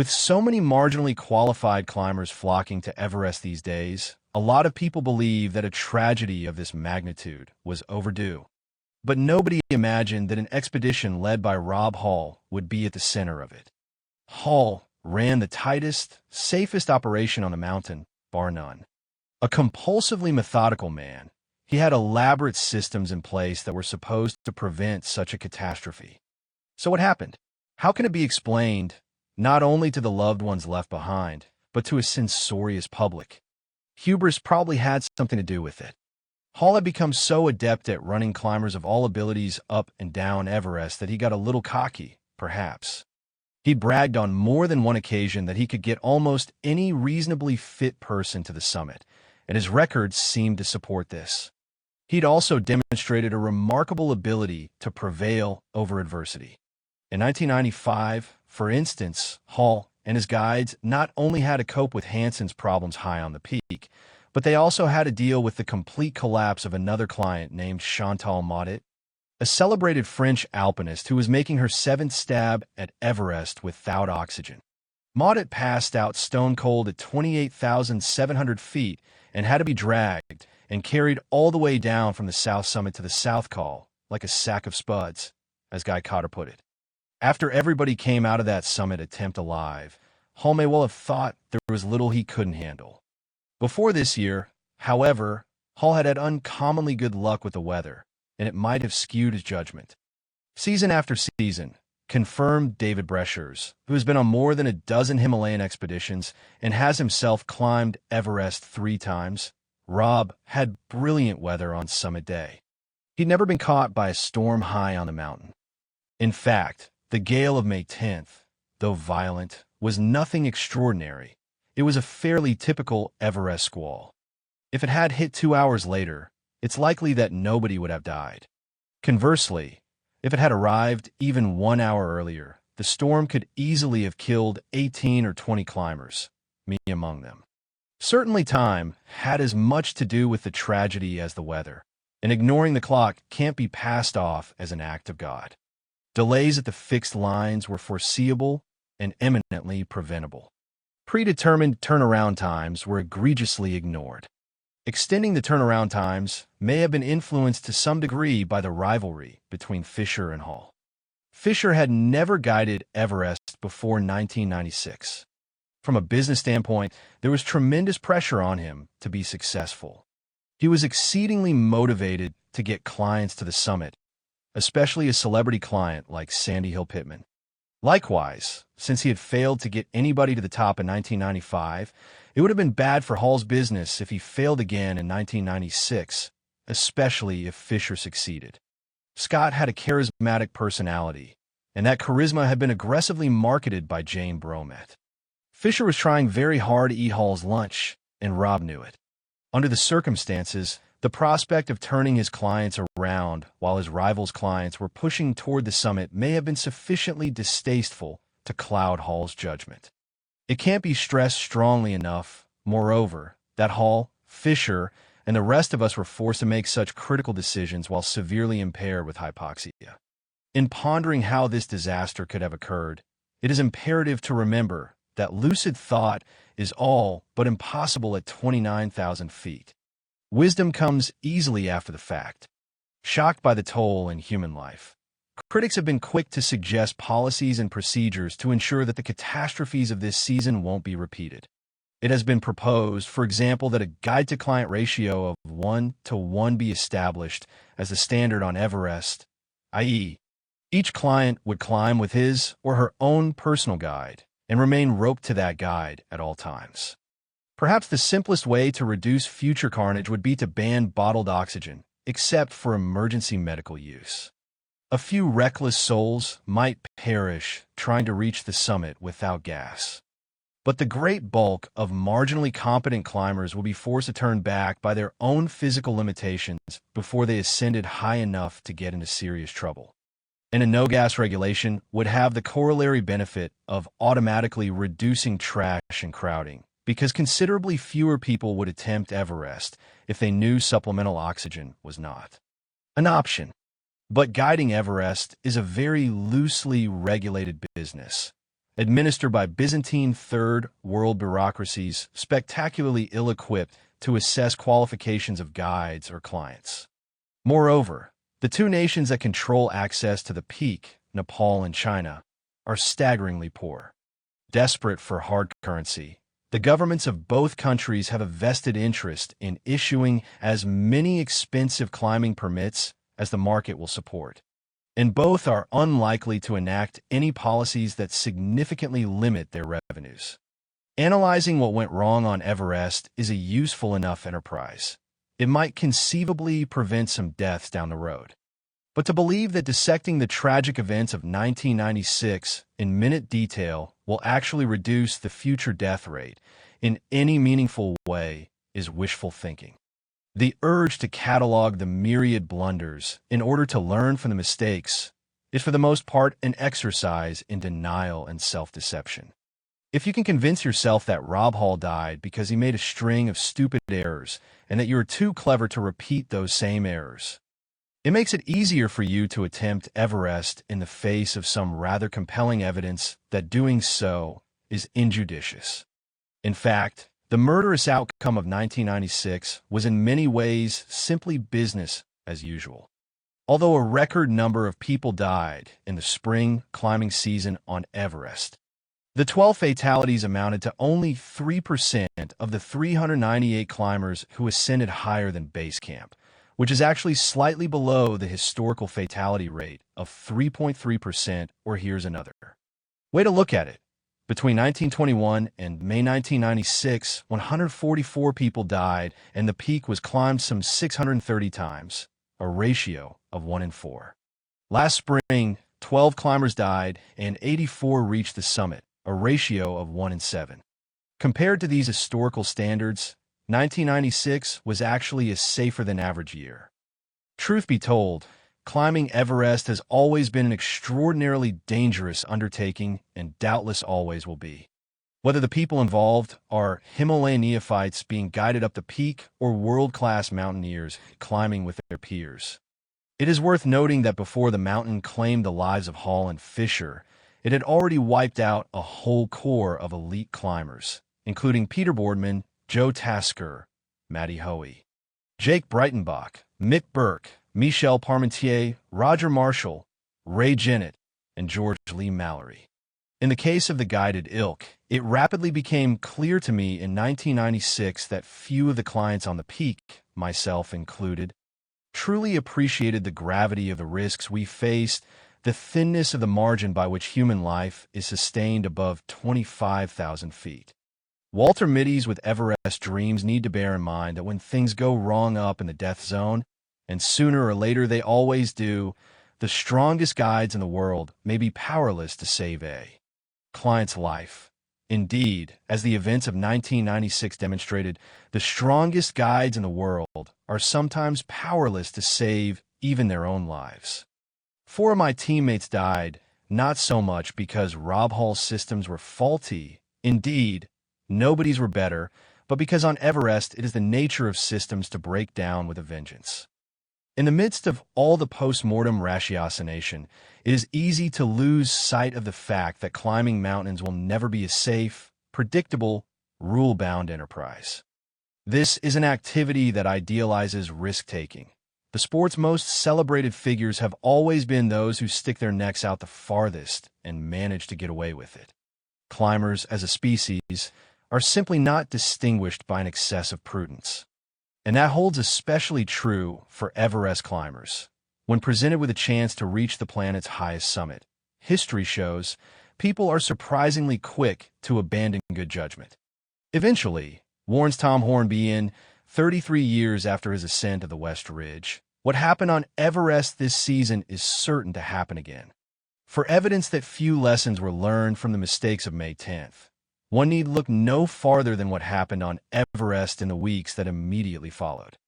With so many marginally qualified climbers flocking to Everest these days, a lot of people believe that a tragedy of this magnitude was overdue. But nobody imagined that an expedition led by Rob Hall would be at the center of it. Hall ran the tightest, safest operation on the mountain, bar none. A compulsively methodical man, he had elaborate systems in place that were supposed to prevent such a catastrophe. So what happened? How can it be explained, not only to the loved ones left behind, but to a censorious public? Hubris probably had something to do with it. Hall had become so adept at running climbers of all abilities up and down Everest that he got a little cocky, perhaps. He bragged on more than one occasion that he could get almost any reasonably fit person to the summit, and his records seemed to support this. He'd also demonstrated a remarkable ability to prevail over adversity. In 1995, for instance, Hall and his guides not only had to cope with Hanson's problems high on the peak, but they also had to deal with the complete collapse of another client named Chantal Maudet, a celebrated French alpinist who was making her seventh stab at Everest without oxygen. Maudet passed out stone cold at 28,700 feet and had to be dragged and carried all the way down from the south summit to the south col, like a sack of spuds, as Guy Cotter put it. After everybody came out of that summit attempt alive, Hall may well have thought there was little he couldn't handle. Before this year, however, Hall had uncommonly good luck with the weather, and it might have skewed his judgment. Season after season, confirmed David Breschers, who has been on more than a dozen Himalayan expeditions and has himself climbed Everest 3 times, Rob had brilliant weather on summit day. He'd never been caught by a storm high on the mountain. In fact, the gale of May 10th, though violent, was nothing extraordinary. It was a fairly typical Everest squall. If it had hit 2 hours later, it's likely that nobody would have died. Conversely, if it had arrived even 1 hour earlier, the storm could easily have killed 18 or 20 climbers, me among them. Certainly time had as much to do with the tragedy as the weather, and ignoring the clock can't be passed off as an act of God. Delays at the fixed lines were foreseeable and eminently preventable. Predetermined turnaround times were egregiously ignored. Extending the turnaround times may have been influenced to some degree by the rivalry between Fisher and Hall. Fisher had never guided Everest before 1996. From a business standpoint, there was tremendous pressure on him to be successful. He was exceedingly motivated to get clients to the summit, especially a celebrity client like Sandy Hill Pittman. Likewise, since he had failed to get anybody to the top in 1995, it would have been bad for Hall's business if he failed again in 1996, especially if Fisher succeeded. Scott had a charismatic personality, and that charisma had been aggressively marketed by Jane Bromet. Fisher was trying very hard to eat Hall's lunch, and Rob knew it. Under the circumstances, the prospect of turning his clients around while his rivals' clients were pushing toward the summit may have been sufficiently distasteful to cloud Hall's judgment. It can't be stressed strongly enough, moreover, that Hall, Fisher, and the rest of us were forced to make such critical decisions while severely impaired with hypoxia. In pondering how this disaster could have occurred, it is imperative to remember that lucid thought is all but impossible at 29,000 feet. Wisdom comes easily after the fact. Shocked by the toll in human life, critics have been quick to suggest policies and procedures to ensure that the catastrophes of this season won't be repeated. It has been proposed, for example, that a guide-to-client ratio of 1:1 be established as the standard on Everest, i.e., each client would climb with his or her own personal guide and remain roped to that guide at all times. Perhaps the simplest way to reduce future carnage would be to ban bottled oxygen, except for emergency medical use. A few reckless souls might perish trying to reach the summit without gas. But the great bulk of marginally competent climbers will be forced to turn back by their own physical limitations before they ascended high enough to get into serious trouble. And a no-gas regulation would have the corollary benefit of automatically reducing trash and crowding, because considerably fewer people would attempt Everest if they knew supplemental oxygen was not an option. But guiding Everest is a very loosely regulated business, administered by Byzantine Third World bureaucracies spectacularly ill-equipped to assess qualifications of guides or clients. Moreover, the two nations that control access to the peak, Nepal and China, are staggeringly poor. Desperate for hard currency, the governments of both countries have a vested interest in issuing as many expensive climbing permits as the market will support, and both are unlikely to enact any policies that significantly limit their revenues. Analyzing what went wrong on Everest is a useful enough enterprise. It might conceivably prevent some deaths down the road. But to believe that dissecting the tragic events of 1996 in minute detail will actually reduce the future death rate in any meaningful way is wishful thinking. The urge to catalog the myriad blunders in order to learn from the mistakes is for the most part an exercise in denial and self-deception. If you can convince yourself that Rob Hall died because he made a string of stupid errors and that you are too clever to repeat those same errors, it makes it easier for you to attempt Everest in the face of some rather compelling evidence that doing so is injudicious. In fact, the murderous outcome of 1996 was in many ways simply business as usual. Although a record number of people died in the spring climbing season on Everest, the 12 fatalities amounted to only 3% of the 398 climbers who ascended higher than base camp, which is actually slightly below the historical fatality rate of 3.3%, or here's another way to look at it. Between 1921 and May 1996, 144 people died, and the peak was climbed some 630 times, a ratio of 1 in 4. Last spring, 12 climbers died, and 84 reached the summit, a ratio of 1 in 7. Compared to these historical standards, 1996 was actually a safer-than-average year. Truth be told, climbing Everest has always been an extraordinarily dangerous undertaking and doubtless always will be. Whether the people involved are Himalayan neophytes being guided up the peak or world-class mountaineers climbing with their peers. It is worth noting that before the mountain claimed the lives of Hall and Fisher, it had already wiped out a whole corps of elite climbers, including Peter Boardman, Joe Tasker, Matty Hoey, Jake Breitenbach, Mick Burke, Michel Parmentier, Roger Marshall, Ray Jennett, and George Lee Mallory. In the case of the guided ilk, it rapidly became clear to me in 1996 that few of the clients on the peak, myself included, truly appreciated the gravity of the risks we faced, the thinness of the margin by which human life is sustained above 25,000 feet. Walter Mitty's with Everest Dreams need to bear in mind that when things go wrong up in the death zone, and sooner or later they always do, the strongest guides in the world may be powerless to save a client's life. Indeed, as the events of 1996 demonstrated, the strongest guides in the world are sometimes powerless to save even their own lives. 4 of my teammates died, not so much because Rob Hall's systems were faulty. Indeed, nobody's were better, but because on Everest it is the nature of systems to break down with a vengeance. In the midst of all the post-mortem ratiocination, it is easy to lose sight of the fact that climbing mountains will never be a safe, predictable, rule-bound enterprise. This is an activity that idealizes risk-taking. The sport's most celebrated figures have always been those who stick their necks out the farthest and manage to get away with it. Climbers, as a species, are simply not distinguished by an excess of prudence. And that holds especially true for Everest climbers. When presented with a chance to reach the planet's highest summit, history shows people are surprisingly quick to abandon good judgment. Eventually, warns Tom Hornby in 33 years after his ascent of the West Ridge, what happened on Everest this season is certain to happen again. For evidence that few lessons were learned from the mistakes of May 10th, one need look no farther than what happened on Everest in the weeks that immediately followed.